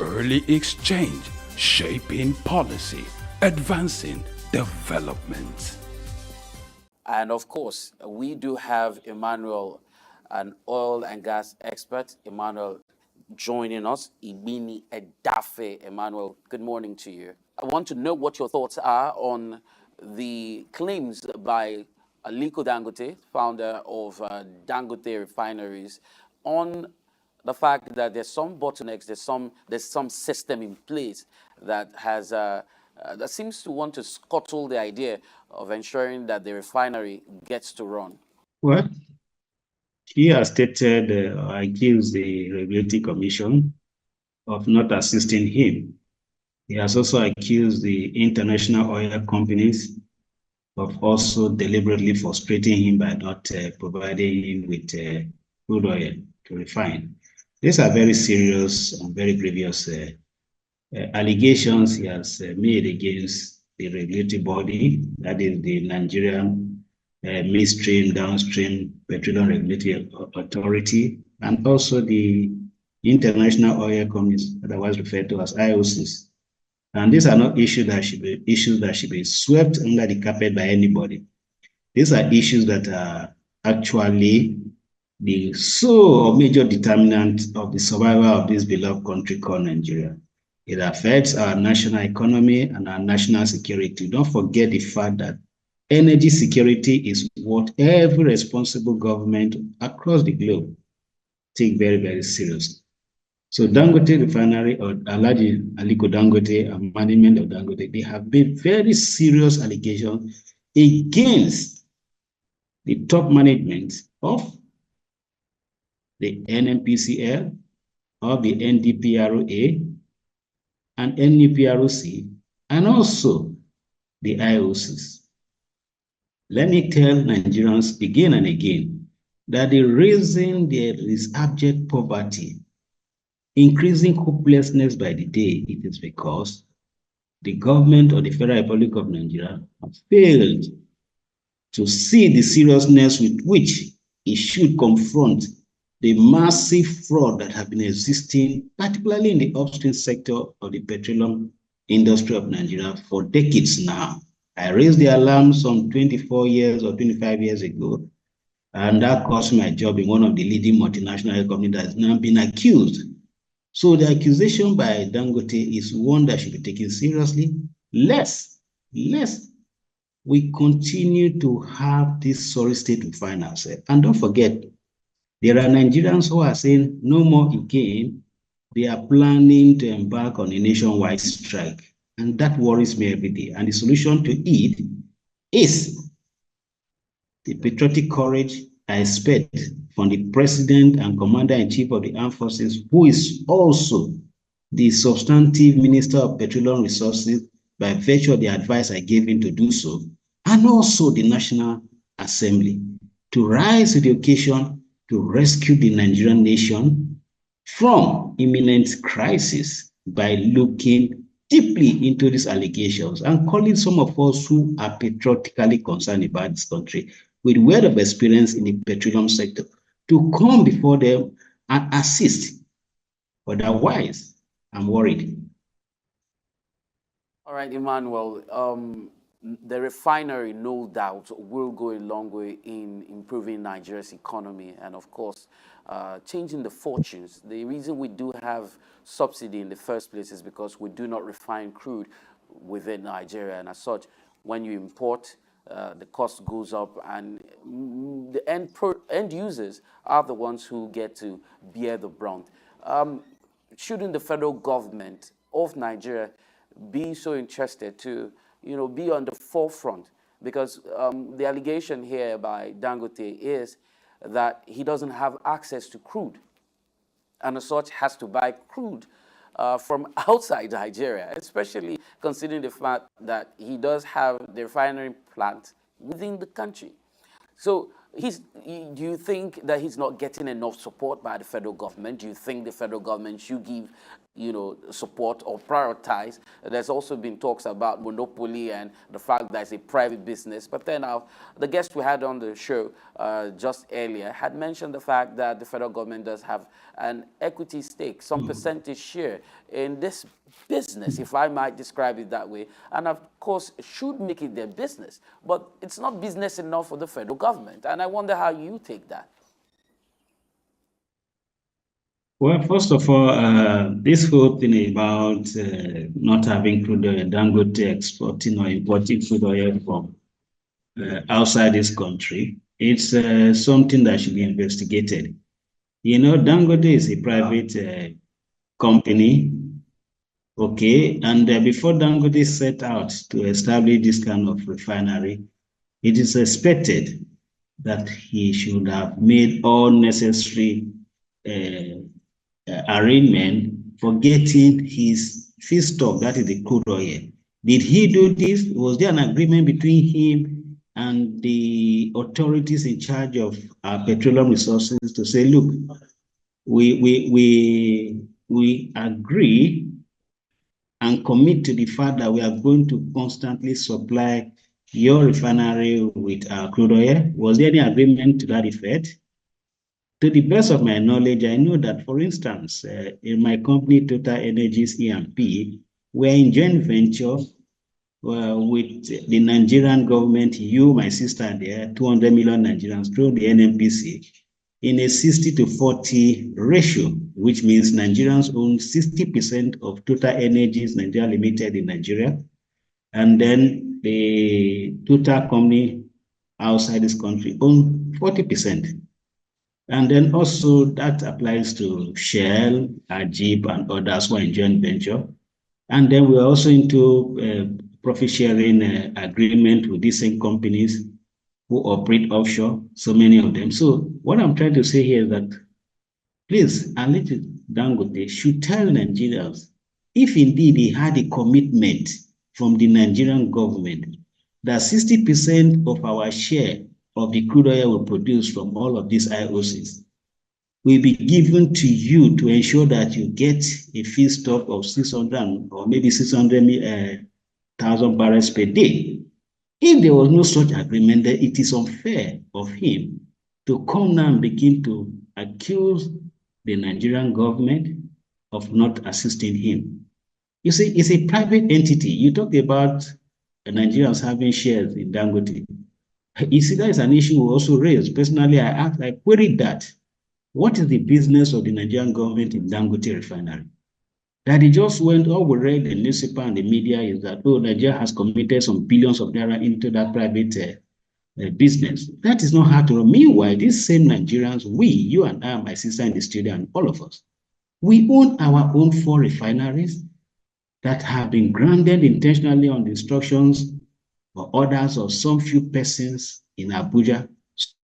early exchange, shaping policy, advancing development. And of course, we do have Emmanuel, an oil and gas expert. Emmanuel joining us, Igbini Odafe. Emmanuel, good morning to you. I want to know what your thoughts are on the claims by Aliko Dangote, founder of Dangote Refineries, on the fact that there's some bottlenecks, there's some system in place that has that seems to want to scuttle the idea of ensuring that the refinery gets to run. Well, he has stated or accused the Regulatory Commission of not assisting him. He has also accused the international oil companies of also deliberately frustrating him by not providing him with crude oil to refine. These are very serious and very grievous allegations he has made against the regulatory body, that is the Nigerian midstream, downstream petroleum regulatory authority, and also the international oil companies, otherwise referred to as IOCs. And these are not issues that should be swept under the carpet by anybody. These are issues that are actually the sole or major determinant of the survival of this beloved country called Nigeria. It affects our national economy and our national security. Don't forget the fact that energy security is what every responsible government across the globe take very, very seriously. So Dangote Refinery or Aliko Dangote and management of Dangote, they have made very serious allegations against the top management of the NNPCL, of the NDPRA, and NDPRC, and also the IOCs. Let me tell Nigerians again and again that the reason there is abject poverty, increasing hopelessness by the day, it is because the government of the Federal Republic of Nigeria has failed to see the seriousness with which it should confront the massive fraud that have been existing, particularly in the upstream sector of the petroleum industry of Nigeria for decades now. I raised the alarm some 24 years or 25 years ago, and that cost my job in one of the leading multinational companies that has now been accused. So the accusation by Dangote is one that should be taken seriously, lest we continue to have this sorry state we find ourselves. And don't forget, there are Nigerians who are saying no more again. They are planning to embark on a nationwide strike. And that worries me every day. And the solution to it is the patriotic courage I expect from the President and Commander-in-Chief of the Armed Forces, who is also the substantive Minister of Petroleum Resources by virtue of the advice I gave him to do so, and also the National Assembly, to rise to the occasion to rescue the Nigerian nation from imminent crisis by looking deeply into these allegations and calling some of us who are patriotically concerned about this country with word of experience in the petroleum sector to come before them and assist. Otherwise, I'm worried. All right, Emmanuel, the refinery, no doubt, will go a long way in improving Nigeria's economy and, of course, changing the fortunes. The reason we do have subsidy in the first place is because we do not refine crude within Nigeria. And as such, when you import, the cost goes up, and the end users are the ones who get to bear the brunt. Shouldn't the federal government of Nigeria be so interested to be on the forefront? Because the allegation here by Dangote is that he doesn't have access to crude, and as such has to buy crude from outside Nigeria, especially considering the fact that he does have the refinery plant within the country. So do you think that he's not getting enough support by the federal government? Do you think the federal government should give support or prioritize. There's also been talks about monopoly and the fact that it's a private business. But then the guest we had on the show just earlier had mentioned the fact that the federal government does have an equity stake, some percentage share in this business, if I might describe it that way, and of course should make it their business. But it's not business enough for the federal government. And I wonder how you take that. Well, first of all, this whole thing about not having crude oil, Dangote exporting or importing crude oil from outside this country, it's something that should be investigated. Dangote is a private company, okay, and before Dangote set out to establish this kind of refinery, it is expected that he should have made all necessary arrangement for getting his feedstock, that is the crude oil. Did he do this? Was there an agreement between him and the authorities in charge of our petroleum resources to say, look, we agree and commit to the fact that we are going to constantly supply your refinery with our crude oil? Was there any agreement to that effect? To the best of my knowledge, I know that, for instance, in my company, Total Energies E&P, we're in joint venture with the Nigerian government, you, my sister there, 200 million Nigerians through the NNPCL, in a 60-40 ratio, which means Nigerians own 60% of Total Energies Nigeria Limited in Nigeria, and then the Total company outside this country own 40%. And then also that applies to Shell, Ajib, and others who are in joint venture. And then we're also into profit sharing agreement with these same companies who operate offshore, so many of them. So what I'm trying to say here is that, please, Aliko Dangote should tell Nigerians, if indeed he had a commitment from the Nigerian government that 60% of our share of the crude oil we produce from all of these IOCs will be given to you to ensure that you get a feedstock of 600 or maybe 600,000 barrels per day. If there was no such agreement, then it is unfair of him to come now and begin to accuse the Nigerian government of not assisting him. You see, it's a private entity. You talked about Nigerians having shares in Dangote. You see, that is an issue we also raised. Personally, I queried that. What is the business of the Nigerian government in Dangote Refinery? That it just went, all we read in the newspaper and the media is that, oh, Nigeria has committed some billions of naira into that private business. That is not how to run. Meanwhile, these same Nigerians, we, you and I, my sister in the studio, and all of us, we own our own 4 refineries that have been grounded intentionally on the instructions or orders of some few persons in Abuja,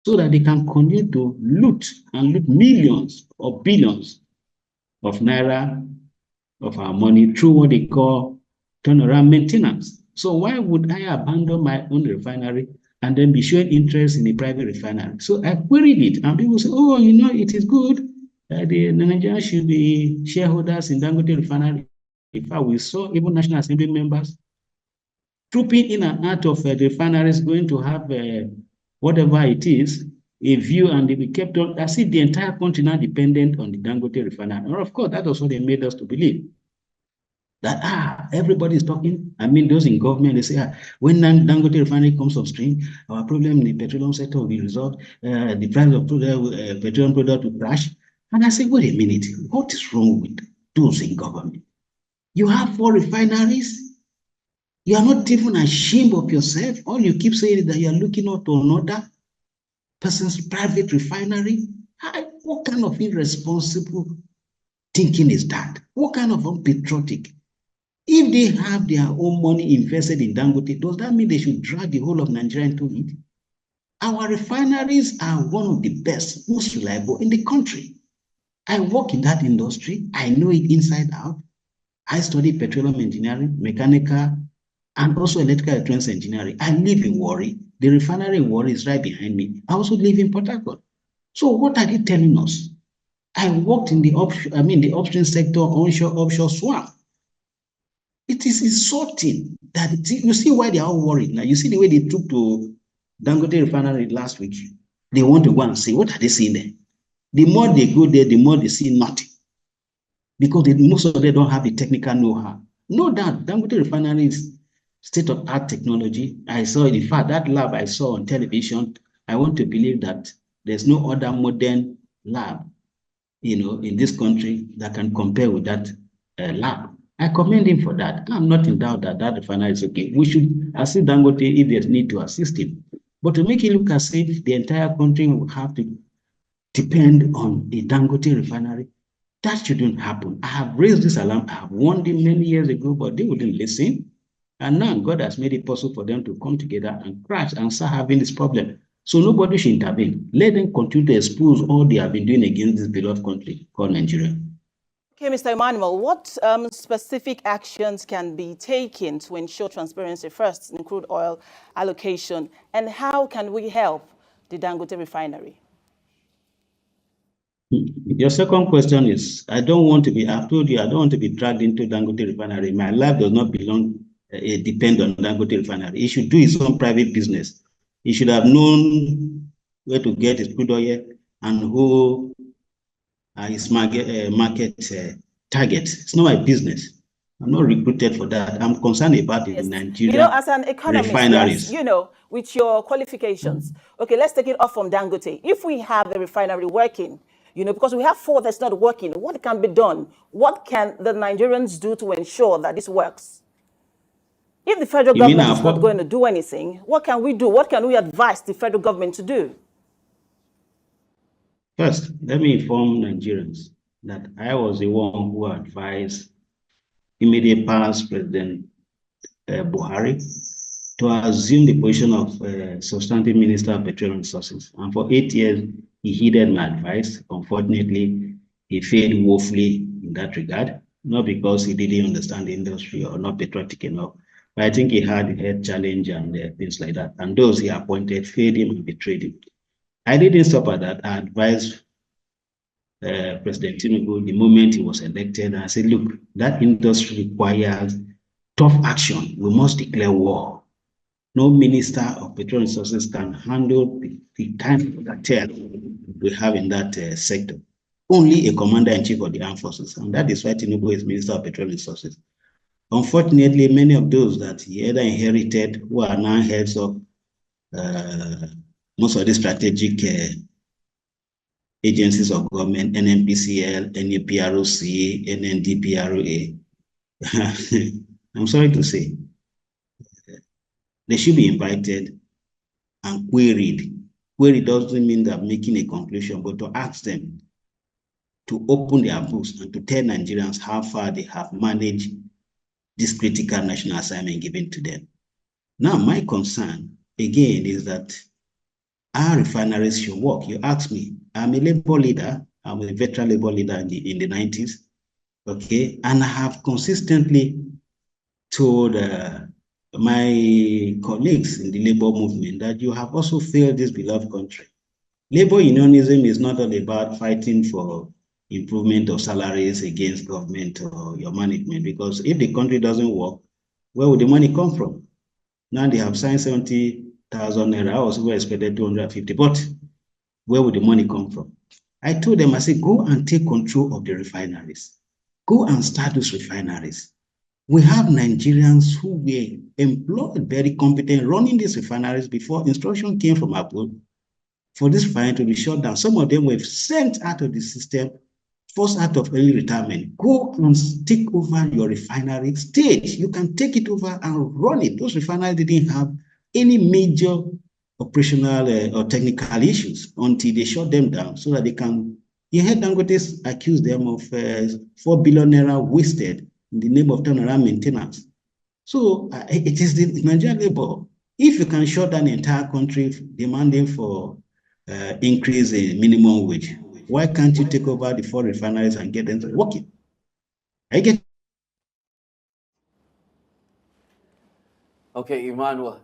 so that they can continue to loot millions or billions of naira of our money through what they call turnaround maintenance. So why would I abandon my own refinery and then be showing interest in a private refinery? So I queried it, and people say, oh, it is good. The Nigerians should be shareholders in Dangote Refinery. In fact, we saw even National Assembly members trooping in and out of the refineries, going to have whatever it is, a view, and they be kept on as if the entire country now dependent on the Dangote refinery. And of course, that was what they made us to believe. That everybody is talking. I mean, those in government, they say, when Dangote refinery comes upstream, our problem in the petroleum sector will be resolved. The price of petroleum product will crash. And I say, wait a minute, what is wrong with those in government? You have 4 refineries. You are not even ashamed of yourself. All you keep saying is that you are looking out to another person's private refinery. What kind of irresponsible thinking is that? What kind of unpatriotic? If they have their own money invested in Dangote, does that mean they should drag the whole of Nigeria into it? Our refineries are one of the best, most reliable in the country. I work in that industry. I know it inside out. I study petroleum engineering, mechanical, and also electrical electronics engineering. I live in Warri. The refinery in Warri is right behind me. I also live in Port Harcourt. So what are they telling us? I worked in the the upstream sector, onshore, offshore swamp. It is insulting that you see why they are all worried now. You see the way they took to Dangote Refinery last week. They want to go and see what are they seeing there. The more they go there, the more they see nothing, because most of them don't have the technical know-how. No doubt, Dangote Refinery is state-of-art technology. I saw, in fact, that lab I saw on television. I want to believe that there's no other modern lab, in this country that can compare with that lab. I commend him for that. I'm not in doubt that that refinery is okay. We should assist Dangote if there's need to assist him. But to make it look as if the entire country will have to depend on the Dangote refinery, that shouldn't happen. I have raised this alarm. I have warned them many years ago, but they wouldn't listen. And now God has made it possible for them to come together and crash and start having this problem. So nobody should intervene. Let them continue to expose all they have been doing against this beloved country called Nigeria. Okay, Mr. Emmanuel, what specific actions can be taken to ensure transparency first in crude oil allocation, and how can we help the Dangote refinery? Your second question is, I've told you, I don't want to be dragged into Dangote refinery. My life does not depend on Dangote refinery. He should do his own private business. He should have known where to get his crude oil and who are his market targets. It's not my business. I'm not recruited for that. I'm concerned about the Nigeria as an economist, refineries. yes, with your qualifications. Okay, let's take it off from Dangote. If we have a refinery working, because we have 4 that's not working, what can be done? What can the Nigerians do to ensure that this works? If the federal government is not going to do anything, what can we do? What can we advise the federal government to do? First, let me inform Nigerians that I was the one who advised immediate past President Buhari to assume the position of substantive Minister of Petroleum Resources. And for 8 years, he heeded my advice. Unfortunately, he failed woefully in that regard, not because he didn't understand the industry or not patriotic enough, but I think he had a head challenge and things like that. And those he appointed failed him and betrayed him. I didn't stop at that. I advised President Tinubu the moment he was elected, and I said, look, that industry requires tough action. We must declare war. No Minister of Petroleum Resources can handle the kind of cartel we have in that sector. Only a commander-in-chief of the armed forces, and that is why Tinubu is Minister of Petroleum Resources. Unfortunately, many of those that he either inherited, who are now heads of most of the strategic agencies of government, NNPCL, NDPRC, NNDPRA. I'm sorry to say, they should be invited and queried. Query doesn't mean that making a conclusion, but to ask them to open their books and to tell Nigerians how far they have managed this critical national assignment given to them. Now, my concern, again, is that our refineries should work. You ask me, I'm a labor leader. I'm a veteran labor leader in the 90s, okay? And I have consistently told my colleagues in the labor movement that you have also failed this beloved country. Labor unionism is not all about fighting for improvement of salaries against government or your management, because if the country doesn't work, where would the money come from? Now they have signed 70,000 naira. I was expected 250, but where would the money come from? I told them, I said, go and take control of the refineries. Go and start those refineries. We have Nigerians who were employed, very competent, running these refineries before instruction came from abroad for this refinery to be shut down. Some of them were sent out of the system, forced out of early retirement. Go and take over your refinery state. You can take it over and run it. Those refineries didn't have any major operational or technical issues until they shut them down so that they can. You heard Dangote accuse them of 4 billion naira wasted in the name of turnaround maintenance. So it is the Nigerian labor. If you can shut down the entire country demanding for increase in minimum wage, why can't you take over the 4 refineries and get them working? I get. Okay, Emmanuel.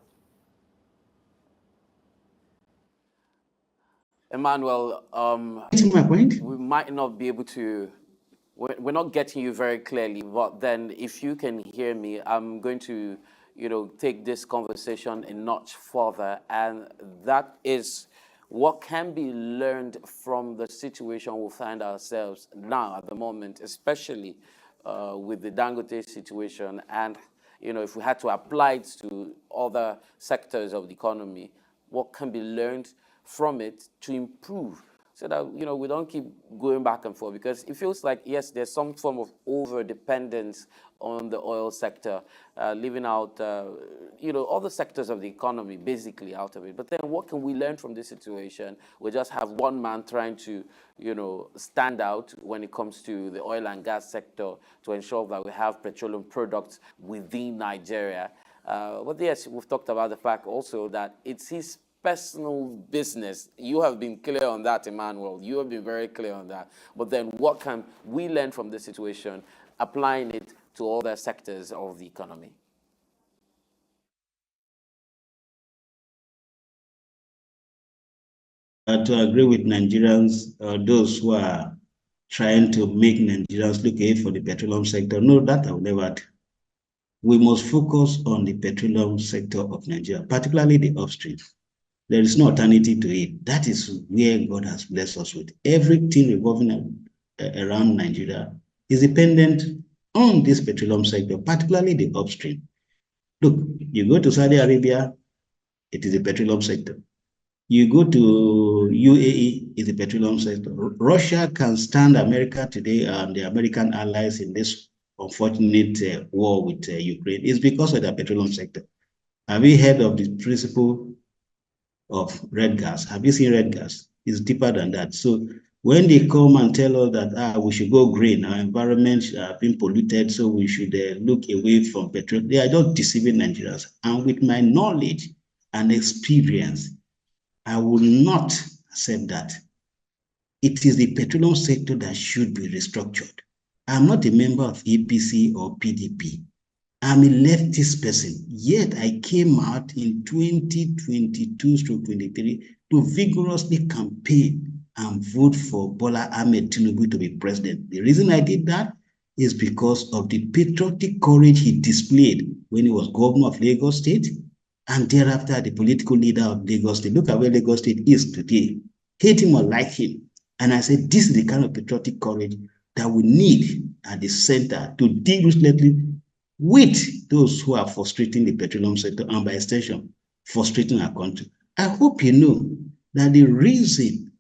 Emmanuel, Getting my point? we might not be able to, we're not getting you very clearly, but then if you can hear me, I'm going to, take this conversation a notch further, and that is what can be learned from the situation we find ourselves now at the moment, especially with the Dangote situation, and if we had to apply it to other sectors of the economy, what can be learned from it to improve, so that we don't keep going back and forth, because it feels like, yes, there's some form of over dependence on the oil sector, leaving out other sectors of the economy basically out of it. But then what can we learn from this situation? We just have one man trying to stand out when it comes to the oil and gas sector to ensure that we have petroleum products within Nigeria. But yes, we've talked about the fact also that it's his personal business. You have been clear on that, Emmanuel. You have been very clear on that. But then what can we learn from this situation, applying it to other sectors of the economy? To agree with Nigerians, those who are trying to make Nigerians look ahead for the petroleum sector, no, that I will never do. We must focus on the petroleum sector of Nigeria, particularly the upstream. There is no alternative to it. That is where God has blessed us with. Everything revolving around Nigeria is dependent on this petroleum sector, particularly the upstream. Look, you go to Saudi Arabia, it is a petroleum sector. You go to UAE, it's a petroleum sector. Russia can stand America today and the American allies in this unfortunate war with Ukraine. It's because of the petroleum sector. Have you heard of the principle of red gas? Have you seen red gas? It's deeper than that. So when they come and tell us that we should go green, our environment has been polluted, so we should look away from petrol, they are just deceiving Nigerians. And with my knowledge and experience, I will not accept that. It is the petroleum sector that should be restructured. I'm not a member of APC or PDP. I'm a leftist person, yet I came out in 2022-23 to vigorously campaign and vote for Bola Ahmed Tinubu to be president. The reason I did that is because of the patriotic courage he displayed when he was governor of Lagos State, and thereafter the political leader of Lagos State. Look at where Lagos State is today. Hate him or like him. And I said, this is the kind of patriotic courage that we need at the center to deal ruthlessly with those who are frustrating the petroleum sector and by extension, frustrating our country. I hope you know that the reason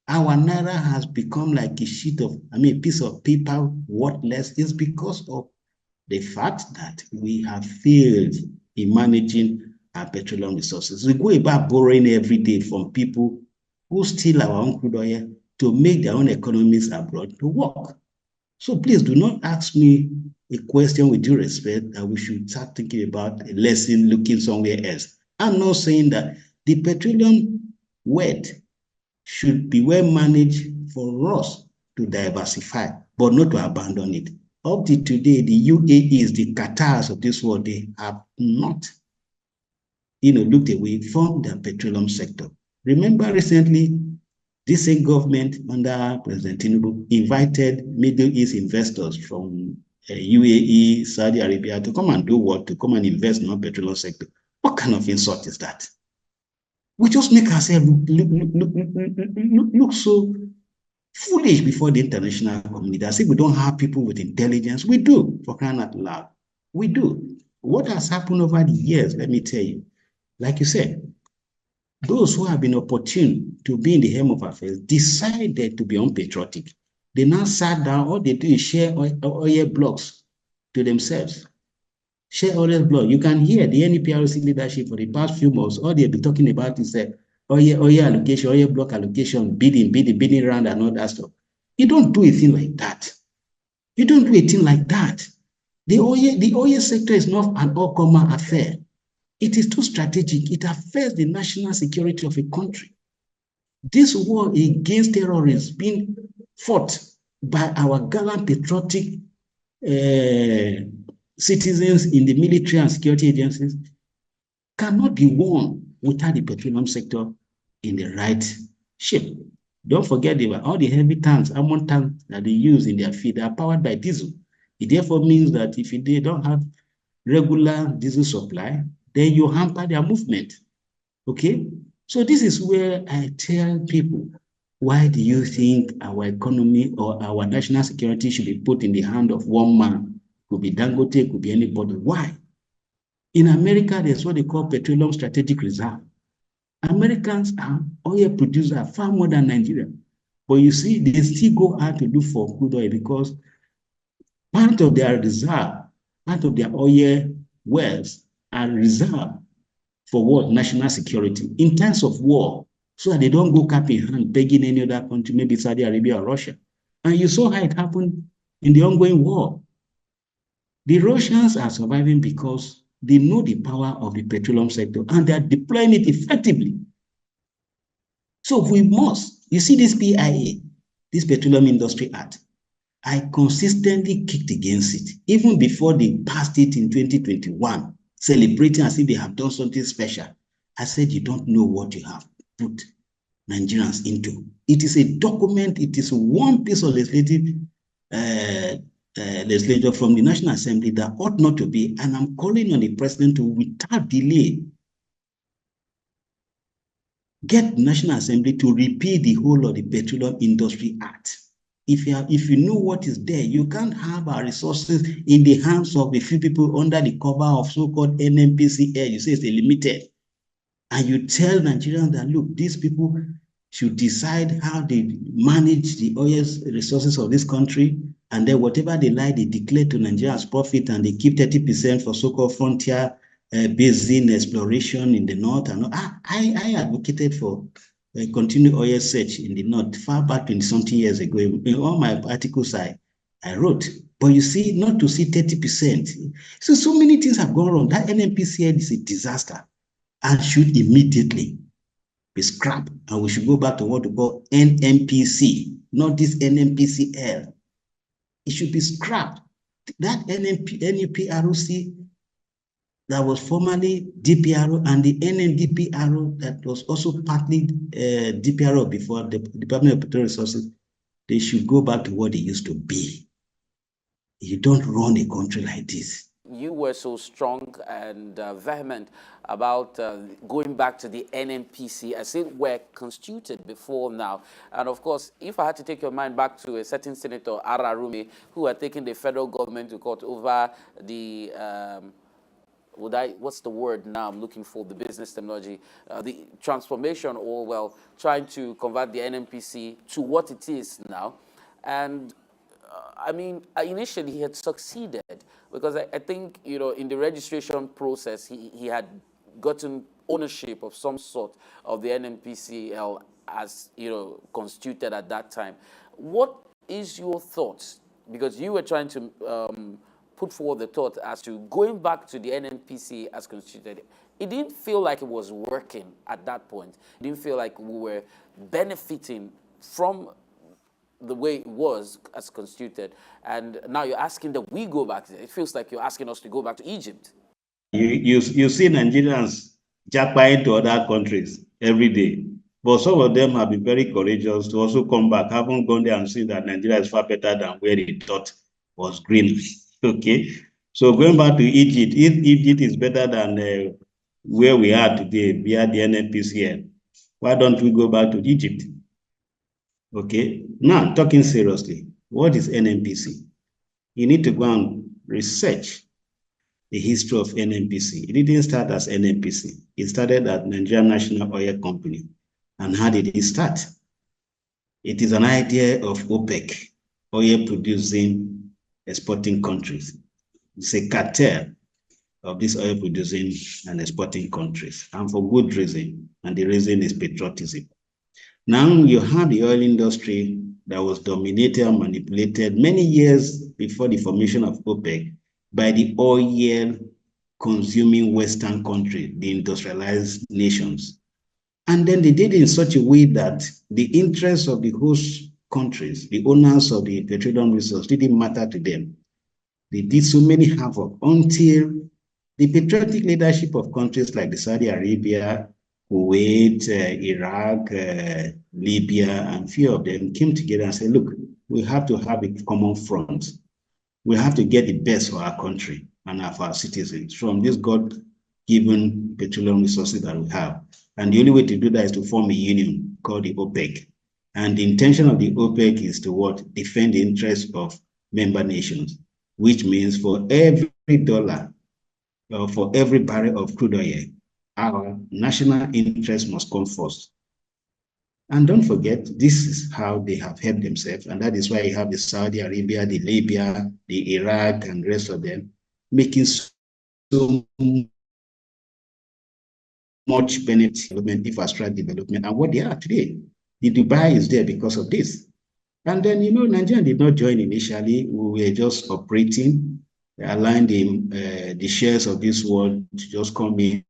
our Naira has become like a piece of paper worthless is because of the fact that we have failed in managing our petroleum resources. We go about borrowing every day from people who steal our own crude oil to make their own economies abroad to work. So please do not ask me a question with due respect that we should start thinking about a lesson looking somewhere else. I'm not saying that the petroleum wealth should be well managed for us to diversify, but not to abandon it. Up to today, the UAEs, the Qatars of this world, they have not looked away from the petroleum sector. Remember recently, this same government under President Tinubu invited Middle East investors from UAE, Saudi Arabia to come and do what? To come and invest in the petroleum sector. What kind of insult is that? We just make ourselves look so foolish before the international community. As if we don't have people with intelligence. We do, for crying out loud. We do. What has happened over the years, let me tell you, like you said, those who have been opportune to be in the helm of affairs decided to be unpatriotic. They now sat down, all they do is share oil blocks to themselves. Share oil blocks. You can hear the NDPRC leadership for the past few months, all they've been talking about is oil allocation, oil block allocation, bidding round and all that stuff. You don't do a thing like that. You don't do a thing like that. The oil sector is not an all-common affair. It is too strategic. It affects the national security of a country. This war against terrorists being fought by our gallant patriotic citizens in the military and security agencies cannot be won without the petroleum sector in the right ship. Don't forget all the heavy tanks, ammo tanks that they use in their fleet are powered by diesel. It therefore means that if they don't have regular diesel supply, then you hamper their movement. Okay? So this is where I tell people, why do you think our economy or our national security should be put in the hand of one man? Could be Dangote, could be anybody. Why? In America, there's what they call petroleum strategic reserve. Americans are oil producers far more than Nigeria. But you see, they still go out to look for crude oil because part of their reserve, part of their oil wells are reserved for what? National security. In times of war, so that they don't go cap in hand begging any other country, maybe Saudi Arabia or Russia. And you saw how it happened in the ongoing war. The Russians are surviving because they know the power of the petroleum sector and they are deploying it effectively. So we must, you see this PIA, this Petroleum Industry Act, I consistently kicked against it, even before they passed it in 2021, celebrating as if they have done something special. I said, you don't know what you have put Nigerians into. It is a document, it is one piece of legislation from the National Assembly that ought not to be, and I'm calling on the president to, without delay, get the National Assembly to repeal the whole of the Petroleum Industry Act. If you know what is there, you can't have our resources in the hands of a few people under the cover of so-called NNPCL. You say it's a limited. And you tell Nigerians that, look, these people should decide how they manage the oil resources of this country, and then whatever they like, they declare to Nigerians profit, and they keep 30% for so-called frontier basin exploration in the north. And I advocated for continued oil search in the north far back 20-something years ago. In all my articles I wrote. But you see, not to see 30%. So many things have gone wrong. That NNPCL is a disaster and should immediately be scrapped. And we should go back to what we call NNPC, not this NNPCL. It should be scrapped. That NDPRC that was formerly DPRO, and the NNDPRA that was also partly DPRO before, the Department of Petroleum Resources, they should go back to what they used to be. You don't run a country like this. You were so strong and vehement about going back to the NNPC as it were constituted before now. And of course, if I had to take your mind back to a certain Senator Ararumi, who had taken the federal government to court over the what's the word now I'm looking for, the business terminology, the transformation, or well, trying to convert the NNPC to what it is now. And I mean, initially he had succeeded because I think, you know, in the registration process, he had gotten ownership of some sort of the NNPCL as, you know, constituted at that time. What is your thoughts? Because you were trying to put forward the thought as to going back to the NNPC as constituted. It didn't feel like it was working at that point. It didn't feel like we were benefiting from the way it was as constituted. And now you're asking that we go back. It feels like you're asking us to go back to Egypt. You see Nigerians jackpot to other countries every day. But some of them have been very courageous to also come back, haven't gone there and seen that Nigeria is far better than where they thought was green. Okay, so going back to Egypt, if Egypt is better than where we are today via the NNPCL, why don't we go back to Egypt? Okay, now talking seriously, what is NNPC? You need to go and research the history of NNPC. It didn't start as NNPC. It started as Nigerian National Oil Company. And how did it start? It is an idea of OPEC, oil producing exporting countries. It's a cartel of these oil producing and exporting countries, and for good reason. And the reason is patriotism. Now you have the oil industry that was dominated and manipulated many years before the formation of OPEC by the oil consuming Western countries, the industrialized nations. And then they did it in such a way that the interests of the host countries, the owners of the petroleum resource, didn't matter to them. They did so many havoc until the patriotic leadership of countries like the Saudi Arabia Kuwait, Iraq, Libya, and few of them came together and said, look, we have to have a common front. We have to get the best for our country and for our citizens from this God-given petroleum resources that we have. And the only way to do that is to form a union called the OPEC. And the intention of the OPEC is to what? Defend the interests of member nations, which means for every dollar or for every barrel of crude oil, our national interest must come first. And don't forget, this is how they have helped themselves. And that is why you have the Saudi Arabia, the Libya, the Iraq, and the rest of them making so much benefit development, infrastructure development, and what they are today. The Dubai is there because of this. And then, Nigeria did not join initially. We were just operating, allowing the shares of this world to just come in,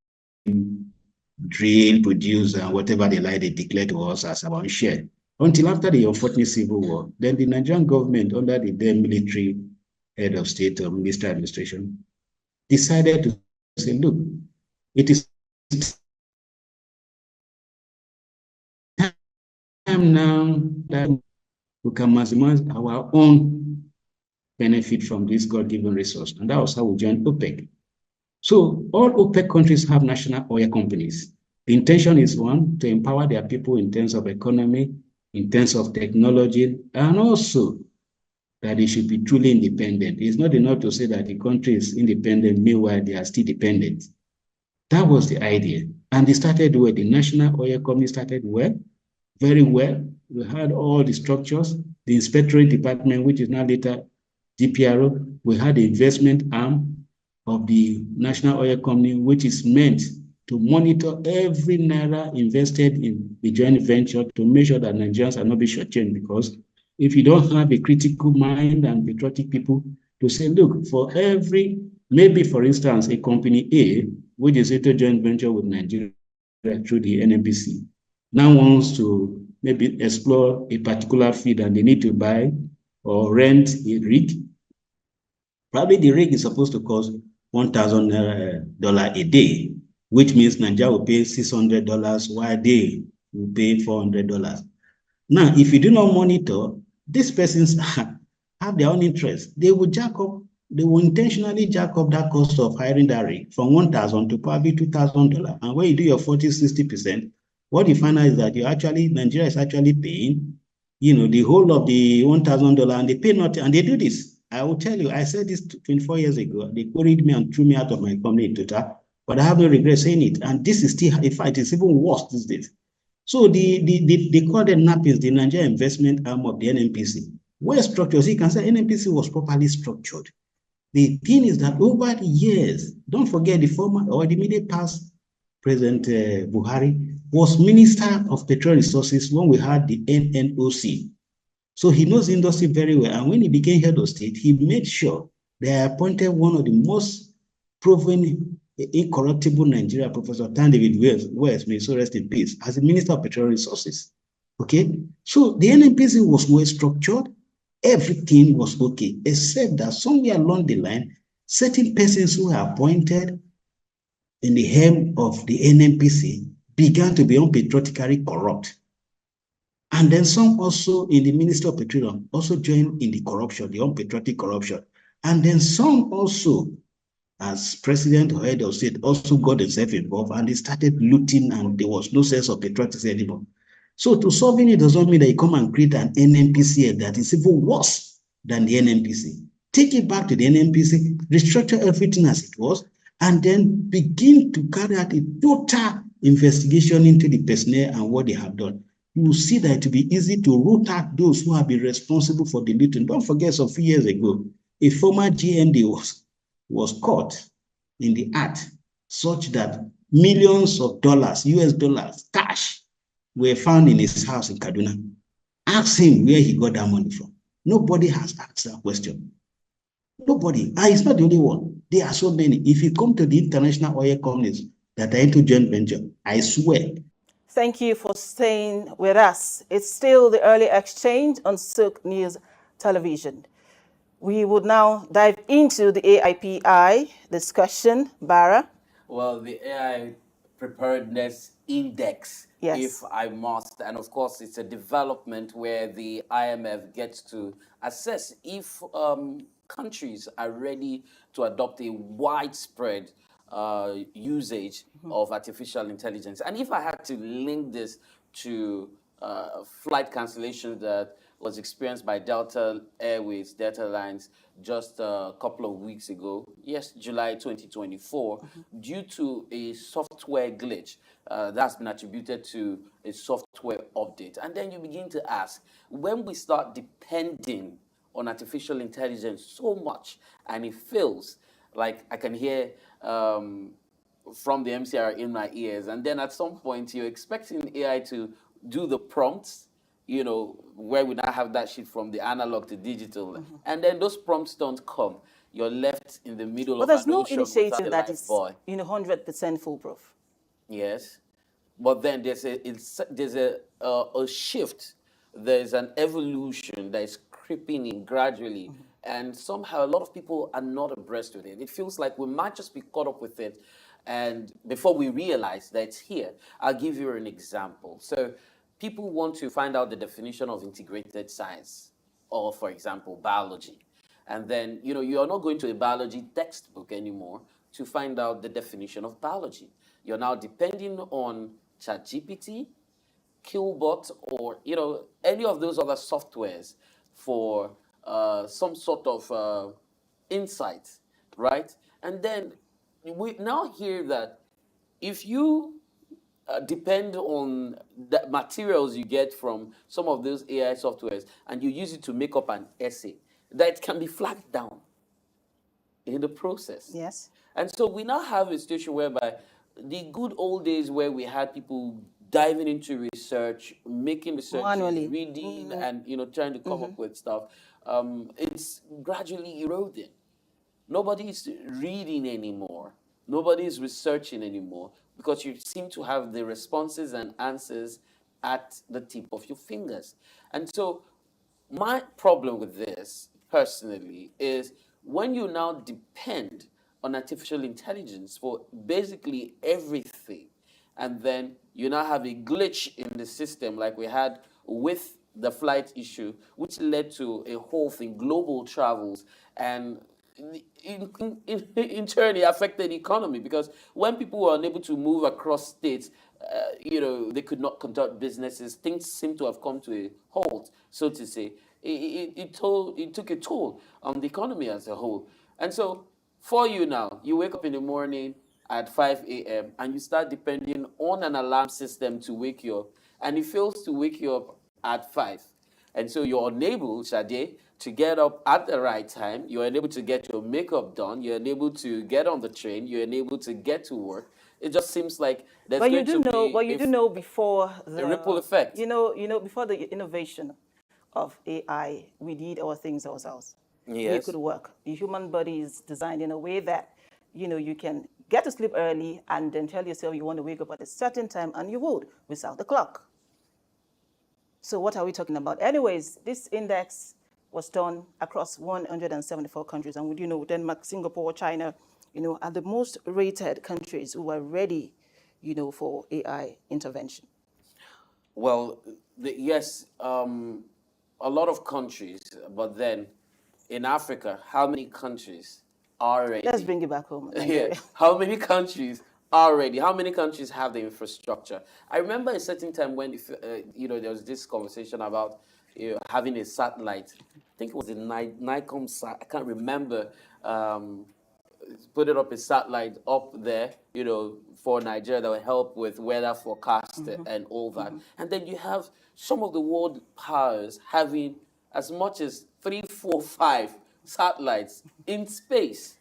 drill, produce, and whatever they like, they declare to us as our own share. Until after the unfortunate civil war, then the Nigerian government, under the then military head of state or minister administration, decided to say, look, it is time now that we can maximize our own benefit from this God-given resource. And that was how we joined OPEC. So all OPEC countries have national oil companies. The intention is one, to empower their people in terms of economy, in terms of technology, and also that they should be truly independent. It's not enough to say that the country is independent, meanwhile they are still dependent. That was the idea. And they started well. The national oil company started well, very well. We had all the structures, the inspectorate department, which is now later DPRA. We had the investment arm of the national oil company, which is meant to monitor every naira invested in the joint venture to make sure that Nigerians are not being shortchanged. Because if you don't have a critical mind and patriotic people to say, look, for every, maybe for instance, a company A, which is a joint venture with Nigeria through the NNPCL, now wants to maybe explore a particular field and they need to buy or rent a rig. Probably the rig is supposed to cost $1,000 a day, which means Nigeria will pay $600 while they will pay $400. Now, if you do not monitor, these persons have their own interest. They will intentionally jack up that cost of hiring that rig from $1,000 to probably $2,000. And when you do your 40-60%, what you find out is that Nigeria is actually paying, the whole of the $1,000, and they pay nothing, and they do this. I will tell you, I said this 24 years ago. They queried me and threw me out of my company in total, but I have no regret saying it. And this is still, in fact, it's even worse these days. So they call them NAPIs, the Nigerian investment arm of the NNPC. Well structured, so you can say NNPC was properly structured. The thing is that over the years, don't forget the former or the immediate past President Buhari was Minister of Petroleum Resources when we had the NNOC. So he knows the industry very well. And when he became head of state, he made sure they appointed one of the most proven, incorruptible Nigeria, Professor David Wells, may so rest in peace, as the Minister of Petroleum Resources. Okay? So the NNPC was well structured. Everything was okay, except that somewhere along the line, certain persons who were appointed in the helm of the NNPC began to be unpatriotically corrupt. And then some also in the Ministry of Petroleum also joined in the corruption, the unpatriotic corruption. And then some also, as president or head of state, also got themselves involved and they started looting and there was no sense of patriotism anymore. So to solve it does not mean that you come and create an NNPCL that is even worse than the NNPC. Take it back to the NNPC, restructure everything as it was, and then begin to carry out a total investigation into the personnel and what they have done. You will see that it will be easy to root out those who have been responsible for the looting. Don't forget, some few years ago, a former GMD was caught in the act such that millions of dollars, US dollars, cash, were found in his house in Kaduna. Ask him where he got that money from. Nobody has asked that question. Nobody. And he's not the only one. There are so many. If you come to the international oil companies that are into joint venture, I swear. Thank you for staying with us. It's still the early exchange on Silk News Television. We would now dive into the AIPI discussion. Bara? Well, the AI preparedness index, Yes. if I must. And of course, it's a development where the IMF gets to assess if countries are ready to adopt a widespread usage of artificial intelligence. And if I had to link this to flight cancellation that was experienced by Delta Airways, Delta Lines, just a couple of weeks ago, yes, July 2024, due to a software glitch that's been attributed to a software update. And then you begin to ask, when we start depending on artificial intelligence so much and it fails, like I can hear from the MCR in my ears, and then at some point you're expecting AI to do the prompts, you know, where we now have that shift from the analog to digital, and then those prompts don't come. You're left in the middle But of there's an no ocean initiative without a that is, lifebuoy. 100% foolproof. Yes, but then there's a shift. There's an evolution that is creeping in gradually, and somehow a lot of people are not abreast with it. It feels like we might just be caught up with it, and before we realize that it's here. I'll give you an example. So people want to find out the definition of integrated science, or for example, biology. And then, you know, you're not going to a biology textbook anymore to find out the definition of biology. You're now depending on ChatGPT, Killbot, or, you know, any of those other softwares for some sort of insight, right? And then we now hear that if you depend on the materials you get from some of those AI softwares and you use it to make up an essay, that it can be flagged down in the process. Yes. And so we now have a situation whereby the good old days where we had people diving into research, making research, Manually. reading, and, you know, trying to come up with stuff, it's gradually eroding. Nobody's reading anymore. Nobody's researching anymore because you seem to have the responses and answers at the tip of your fingers. And so my problem with this, personally, is when you now depend on artificial intelligence for basically everything, and then you now have a glitch in the system like we had with the flight issue, which led to a halt in global travels, and in turn it affected the economy, because when people were unable to move across states, you know, they could not conduct businesses. Things seem to have come to a halt, so to say. It took a toll on the economy as a whole. And so for you now, you wake up in the morning at 5 a.m. and you start depending on an alarm system to wake you up, and it fails to wake you up at 5. And so you're unable, Sade, to get up at the right time. You're unable to get your makeup done. You're unable to get on the train. You're unable to get to work. It just seems like there's But you going do to know, be but you do know before the ripple effect. You know, before the innovation of AI, we did our things ourselves. Yes. We could work. The human body is designed in a way that, you know, you can get to sleep early and then tell yourself you want to wake up at a certain time, and you would without the clock. So what are we talking about? Anyways, this index was done across 174 countries, and you know, Denmark, Singapore, China, you know, are the most rated countries who are ready, you know, for AI intervention. Well, yes, a lot of countries, but then in Africa, how many countries are ready? Let's bring it back home. Yeah. How many countries are ready? How many countries have the infrastructure? I remember a certain time when, you know, there was this conversation about having a satellite. I think it was a Nikon sat. I can't remember. Put it up a satellite up there, you know, for Nigeria that will help with weather forecast and all that. And then you have some of the world powers having as much as 3, 4, 5 satellites in space.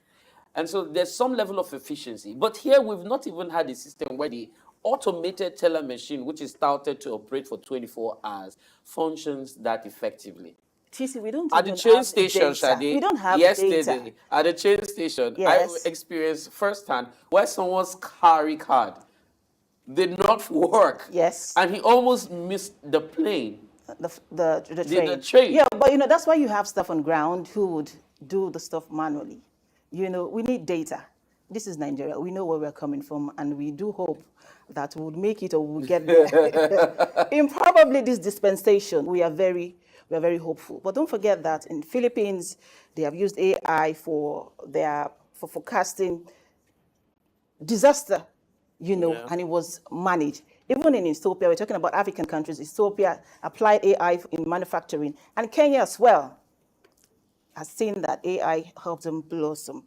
And so there's some level of efficiency. But here we've not even had a system where the automated teller machine, which is touted to operate for 24 hours, functions that effectively. TC, we don't At the even train have station, data. Shade, We don't have yesterday, data. at the train station, Yes. I experienced firsthand where someone's carry card did not work. Yes. And he almost missed the plane. The train. The train. Yeah, but you know, that's why you have stuff on ground who would do the stuff manually. You know, we need data. This is Nigeria. We know where we're coming from, and we do hope that would make it or would get there. In probably this dispensation, we are very hopeful. But don't forget that in Philippines, they have used AI for forecasting disaster, and it was managed. Even in Ethiopia, we're talking about African countries, Ethiopia applied AI in manufacturing, and Kenya as well has seen that AI helps them blossom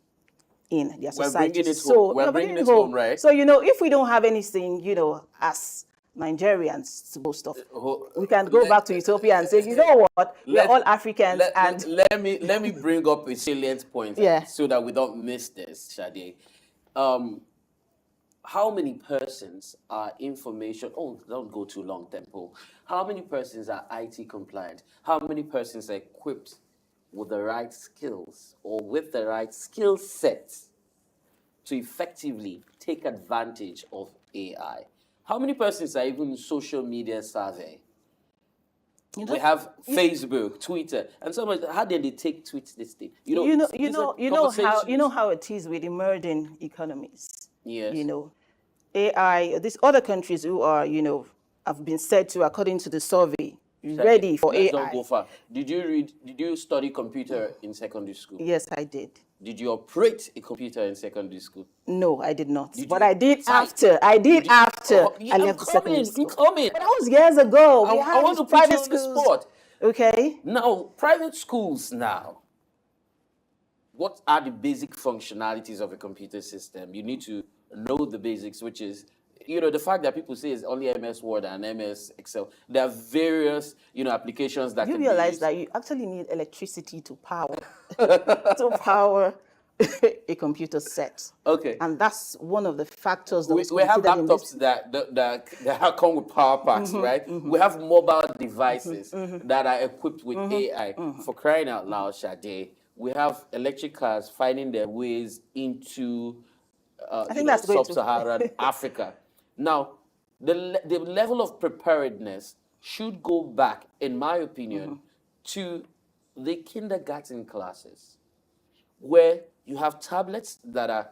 in their society. We're bringing it home, right? So, if we don't have anything, as Nigerians to boast of, we can go back to Ethiopia and say, you know what, we're all Africans. Let me bring up a salient point so that we don't miss this, Shade. How many persons are information? Oh, don't go too long, Temple. How many persons are IT compliant? How many persons are equipped with the right skills or with the right skill sets to effectively take advantage of AI? How many persons are even social media savvy? We have Facebook, Twitter, and so much. How did they take tweets this day? You know how it is with emerging economies. Yes. AI. These other countries who are have been said to, according to the survey, ready for AI. Don't go far. Did you study computer in secondary school? Yes, I did. Did you operate a computer in secondary school? No, I did not. I did after. I left the secondary school. But that was years ago. I want to put you on the spot. Okay. Now, private schools now, what are the basic functionalities of a computer system? You need to know the basics, which is, the fact that people say it's only MS Word and MS Excel. There are various, applications that you can realize be that you actually need electricity to power a computer set. Okay. And that's one of the factors that we have laptops that come with power packs, right? We have mobile devices that are equipped with AI. For crying out loud, Shade, we have electric cars finding their ways into sub-Saharan Africa. Now, the level of preparedness should go back, in my opinion, to the kindergarten classes, where you have tablets that are,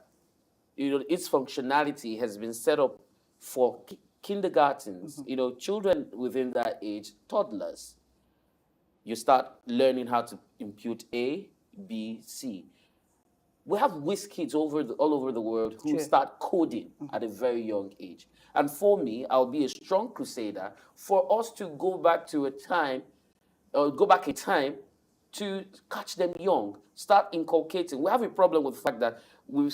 its functionality has been set up for kindergartens, children within that age, toddlers. You start learning how to impute A, B, C. We have whiz kids all over the world who start coding at a very young age. And for me, I'll be a strong crusader for us to go back a time to catch them young, start inculcating. We have a problem with the fact that we've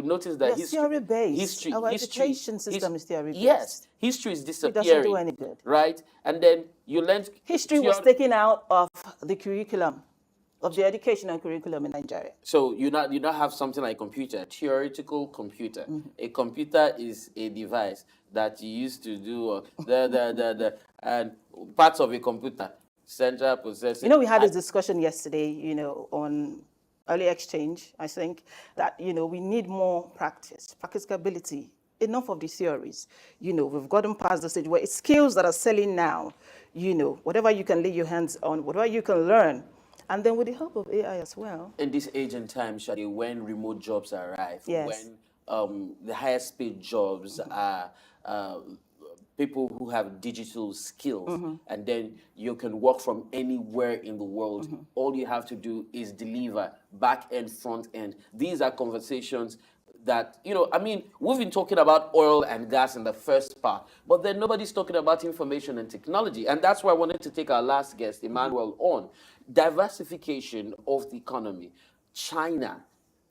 noticed that history-based. Our education system is theory-based. Yes, history is disappearing. It doesn't do any good. Right? And then you learn... History was taken out of the curriculum, of the educational curriculum in Nigeria. So you not have something like computer, theoretical computer. A computer is a device that you use to do and parts of a computer, central processing. We had this discussion yesterday, on early exchange, I think, that, we need more practicability, enough of the theories. We've gotten past the stage where it's skills that are selling now, whatever you can lay your hands on, whatever you can learn. And then with the help of AI as well. In this age and time, Shadi, when remote jobs arrive, when the highest paid jobs are people who have digital skills, and then you can work from anywhere in the world. All you have to do is deliver back end, front end. These are conversations that, we've been talking about oil and gas in the first part, but then nobody's talking about information and technology. And that's why I wanted to take our last guest, Emmanuel, on diversification of the economy. China,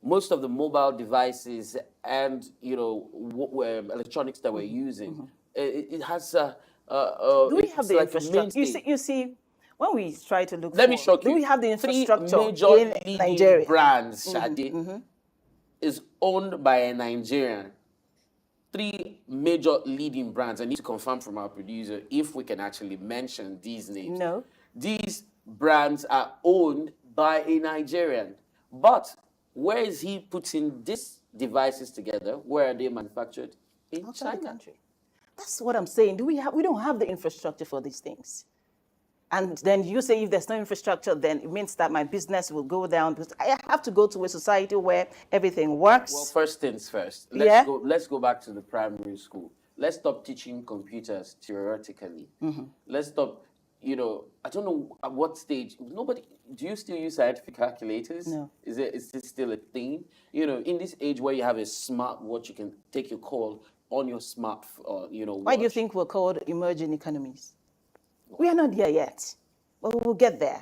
most of the mobile devices and, electronics that we're using, it has do we have the infrastructure? You see, when we try to look Let me show you. Do we have the infrastructure 3 major in Nigeria? brands, Shadi, is owned by a Nigerian. 3 major leading brands. I need to confirm from our producer if we can actually mention these names. No. These brands are owned by a Nigerian. But where is he putting these devices together? Where are they manufactured? In Outside China. the country. That's what I'm saying. We don't have the infrastructure for these things. And then you say if there's no infrastructure, then it means that my business will go down, because I have to go to a society where everything works. Well, first things first. Yeah. Let's go back to the primary school. Let's stop teaching computers theoretically. Let's stop, I don't know at what stage. Do you still use scientific calculators? No. Is this still a thing? In this age where you have a smart watch, you can take your call on your smart, Why do you watch. think we're called emerging economies? We are not there yet, but we'll get there.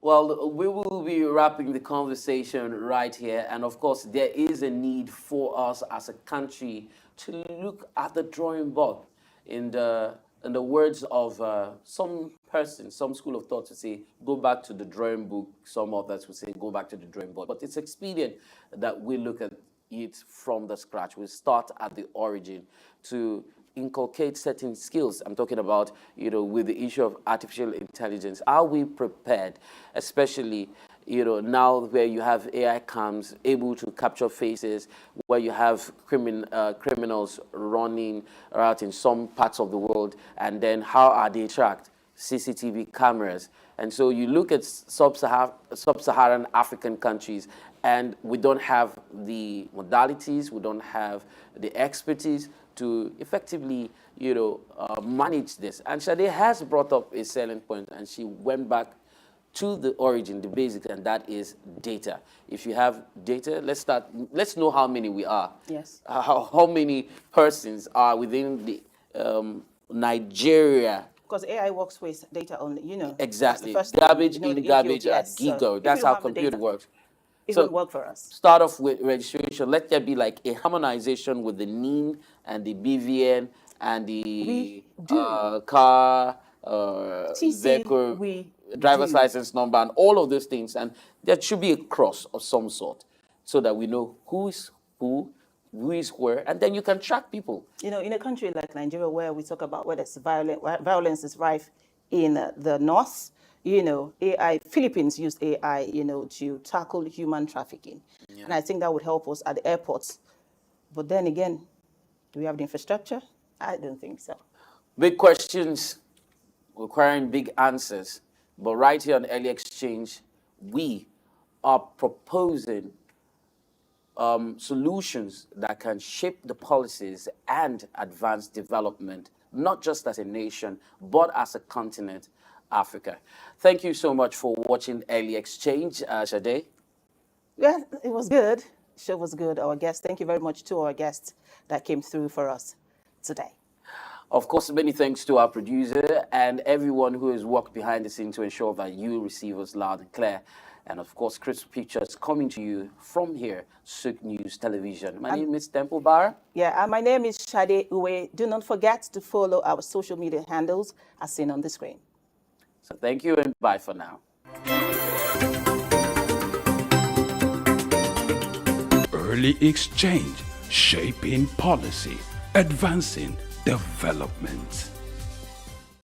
Well, we will be wrapping the conversation right here. And of course, there is a need for us as a country to look at the drawing board. In the words of some person, some school of thought, to say, go back to the drawing book. Some others would say, go back to the drawing board. But it's expedient that we look at it from the scratch. We start at the origin to inculcate certain skills. I'm talking about, with the issue of artificial intelligence. Are we prepared, especially, now where you have AI cams able to capture faces, where you have criminals running around in some parts of the world, and then how are they tracked? CCTV cameras. And so you look at sub-Saharan African countries, and we don't have the modalities, we don't have the expertise to effectively, manage this. And Sade has brought up a salient point, and she went back to the origin, the basics, and that is data. If you have data, let's know how many we are. Yes. How many persons are within the Nigeria. Because AI works with data only, Exactly. That's the first Garbage thing, in, the garbage issue. out. Yes. Gigo. So That's if you how don't have the computer data, works. it So won't work for us. Start off with registration. Let there be like a harmonization with the NIN and the BVN and the We do. car, TC, vehicle, we driver's do. license number, and all of those things. And there should be a cross of some sort so that we know who is where, and then you can track people. In a country like Nigeria, where we talk about where there's violence is rife in the north, AI, Philippines used AI, to tackle human trafficking. Yeah. And I think that would help us at the airports. But then again, do we have the infrastructure? I don't think so. Big questions requiring big answers. But right here on Early Exchange, we are proposing solutions that can shape the policies and advance development, not just as a nation, but as a continent, Africa. Thank you so much for watching Early Exchange, Sade. Yeah, it was good. The show was good. Our guests, thank you very much to our guests that came through for us today. Of course, many thanks to our producer and everyone who has worked behind the scenes to ensure that you receive us loud and clear. And of course, Crisp Pictures coming to you from here, Sook News Television. My name is Temple Bar. Yeah, and my name is Sade Uwe. Do not forget to follow our social media handles as seen on the screen. So thank you and bye for now. Early Exchange, shaping policy, advancing development.